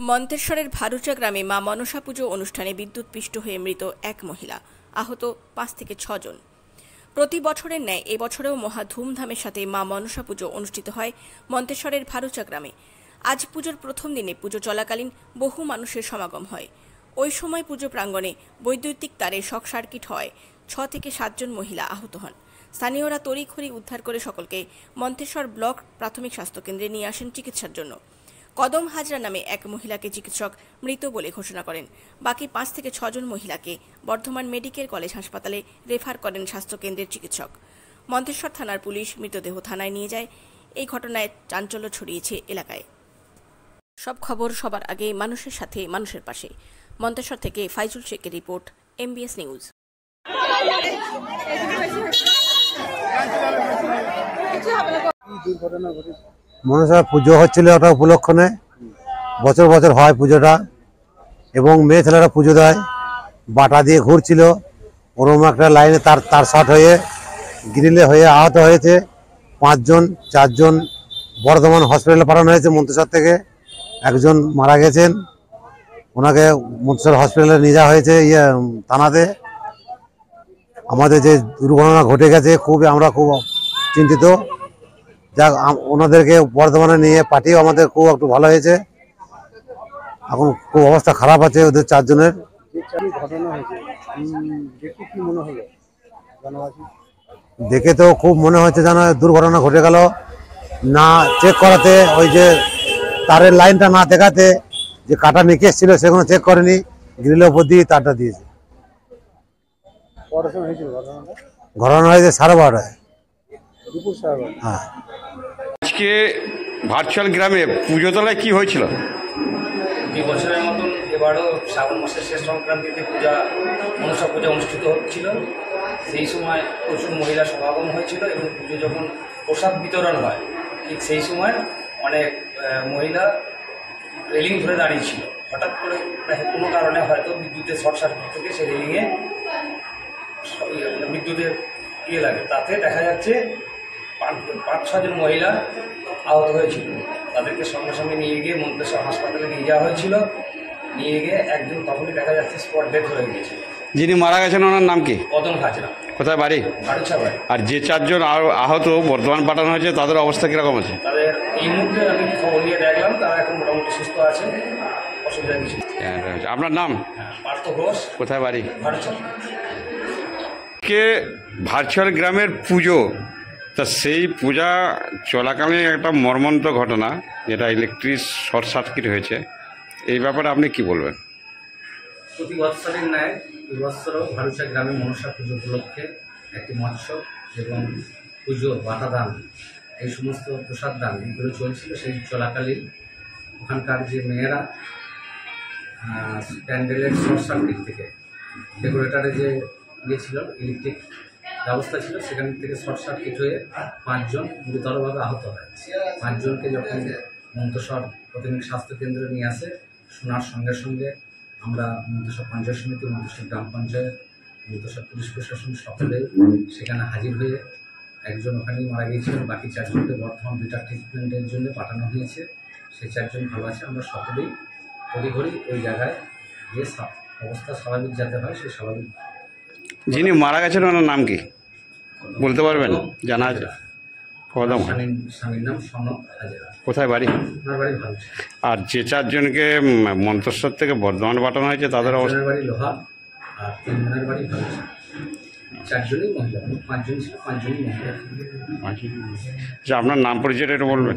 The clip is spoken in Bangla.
মন্তেশ্বরের ভারুচা গ্রামে মা মনসা পুজো অনুষ্ঠানে বিদ্যুৎপৃষ্ট হয়ে মৃত এক মহিলা, আহত 5 থেকে 6 জন। প্রতি বছরের ন্যায় এবছরেও মহা ধুমধামের সাথে মা মনসা পুজো অনুষ্ঠিত হয় মন্তেশ্বরের ভারুচা গ্রামে। আজ পুজোর প্রথম দিনে পুজো চলাকালীন বহু মানুষের সমাগম হয়। ওই সময় পুজো প্রাঙ্গণে বৈদ্যুতিক তারে শর্ট সার্কিট হয় 6 থেকে 7 জন মহিলা আহত হন। স্থানীয়রা তড়িঘড়ি উদ্ধার করে সকলকে মন্তেশ্বর ব্লক প্রাথমিক স্বাস্থ্যকেন্দ্রে নিয়ে আসেন চিকিৎসার জন্য। কদম হাজরা নামে এক মহিলাকে চিকিৎসক মৃত বলে ঘোষণা করেন। বাকি 5 থেকে 6 জন মহিলাকে বর্ধমান মেডিকেল কলেজ হাসপাতালে রেফার করেন স্বাস্থ্যকেন্দ্রের চিকিৎসক। মন্তেশ্বর থানার পুলিশ মৃতদেহ থানায় নিয়ে যায়। এই ঘটনায় চাঞ্চল্য ছড়িয়েছে এলাকায়। সব খবর সবার আগে মানুষের সাথে মানুষের পাশে। মন্তেশ্বর থেকে ফাইজুল শেখের রিপোর্ট, MBS নিউজ। মনসা পুজো হচ্ছিল, ওটা উপলক্ষে বছর বছর হয় পুজোটা, এবং মেয়ে ছেলেরা পুজো দেয়। বাটা দিয়ে ঘুরছিল, ওরম একটা লাইনে তার শর্ট হয়ে গ্রিলে হয়ে আহত হয়েছে 5 জন। 4 জন বর্ধমান হসপিটালে পাঠানো হয়েছে মন্তেশ্বর থেকে। একজন মারা গেছেন, ওনাকে মন্তেশ্বর হসপিটালে নিয়ে যাওয়া হয়েছে থানাতে। আমাদের যে দুর্ঘটনা ঘটে গেছে আমরা খুব চিন্তিত। যাক, ওনাদেরকে বর্ধমানে নিয়ে পাঠিয়ে আমাদের খুব একটু ভালো হয়েছে। এখন খুব অবস্থা খারাপ আছে ওদের 4 জনের। দেখে তো খুব মনে হচ্ছে যেন দুর্ঘটনা ঘটে গেল। না চেক করাতে, ওই যে তারের লাইনটা না দেখাতে, যে কাটা নিকেশ ছিল সেগুলো চেক করেনি, গ্রিলের উপর দিয়ে তারটা দিয়েছে। ঘটনা হয়েছে 12:30। হ্যাঁ, আজকে ভার্চুয়াল গ্রামে পুজো তলায় কি হয়েছিল? 2 বছরের মতন এবারও শ্রাবণ মাসের শেষ সংক্রান্তিতে মনসা পূজা অনুষ্ঠিত হচ্ছিল। সেই সময় প্রচুর মহিলা সমাগম হয়েছিল এবং পুজো যখন প্রসাদ বিতরণ হয় ঠিক সেই সময় অনেক মহিলা রেলিং ধরে দাঁড়িয়েছিল। হঠাৎ করে কোনো কারণে হয়তো বিদ্যুতের শর্ট সার্কিট থেকে সেই রেলিংয়ে বিদ্যুতের লাগে, তাতে দেখা যাচ্ছে 5-6 জন মহিলা আহত হয়েছিল। তাদেরকে সঙ্গে সঙ্গে নিয়ে গিয়ে মন্তেশ্বর হাসপাতালে নিয়ে যাওয়া হয়েছিল। নিয়ে গিয়ে একজন তখনই দেখা যাচ্ছে স্পট ডেথ হয়ে গেছে। যিনি মারা গেছেন ওনার নাম কি? কদম হাজরা। কোথায় বাড়ি? ভারুচা বাড়ি। আর যে 4 জন আহত বর্ধমান পাঠানো হয়েছে তাদের অবস্থা কিরকম আছে? তাদের এই মুহূর্তে আমি খবর নিয়ে দেখলাম, তারা এখন মোটামুটি সুস্থ আছে, অসুবিধা কিছু। আপনার নাম? পার্থ ঘোষ। কোথায় বাড়ি? ভারুচা। কে ভার্চুয়াল গ্রামের পুজো, তা সেই পূজা চলাকালীন একটা মর্মন্তুদ ঘটনা, যেটা ইলেকট্রিক শর্ট সার্কিট হয়েছে, এই ব্যাপারে আপনি কি বলবেন? প্রতি বৎসরের ন্যায় এবছরও ভারুচা গ্রামে মনসা পুজো উপলক্ষে একটি মহোৎসব এবং পুজো, বাটা দান, এই সমস্ত প্রসাদ দান এগুলো চলছিল। সেই চলাকালীন ওখানকার যে মেয়েরা প্যান্ডেলের শর্ট সার্কিট থেকে ডেকোরেটারে যে ছিল ইলেকট্রিক ব্যবস্থা ছিল, সেখান থেকে শর্ট সার্কিট হয়ে 5 জন গুরুতরভাবে আহত হয়। 5 জনকে যখন মন্তেশ্বর প্রাথমিক স্বাস্থ্যকেন্দ্রে নিয়ে আসে, শোনার সঙ্গে সঙ্গে আমরা মন্তেশ্বর পঞ্চায়েত সমিতি, মন্তেশ্বর গ্রাম পঞ্চায়েত, মন্তেশ্বর পুলিশ প্রশাসন সকলে সেখানে হাজির হয়ে, একজন ওখানেই মারা গিয়েছিলেন, বাকি 4 জনকে বর্তমান বেটার ট্রিটমেন্টের জন্য পাঠানো হয়েছে। সেই 4 জন ভালো আছে। আমরা সকলেই তড়িঘড়ি ওই জায়গায় গিয়ে অবস্থা স্বাভাবিক যাতে হয় সেই স্বাভাবিক। যিনি মারা গেছেন ওনার নাম কি বলতে পারবেন? জানা আছে? কদম। স্বামীর নাম সনদ হাজরা। কোথায় বাড়ি? ওনার বাড়ি ভারুচা। আর যে 4 জনকে মন্তেশ্বর থেকে বর্ধমান পাঠানো হয়েছে তাদের অবস্থা? বাড়ি লোহার, আর 3 জনের বাড়ি ভারুচা। 4 জনই মহিলা, 5 জন ছিল, 5 জনই মহিলা। আপনার নাম পরিচয়টা একটু বলবেন?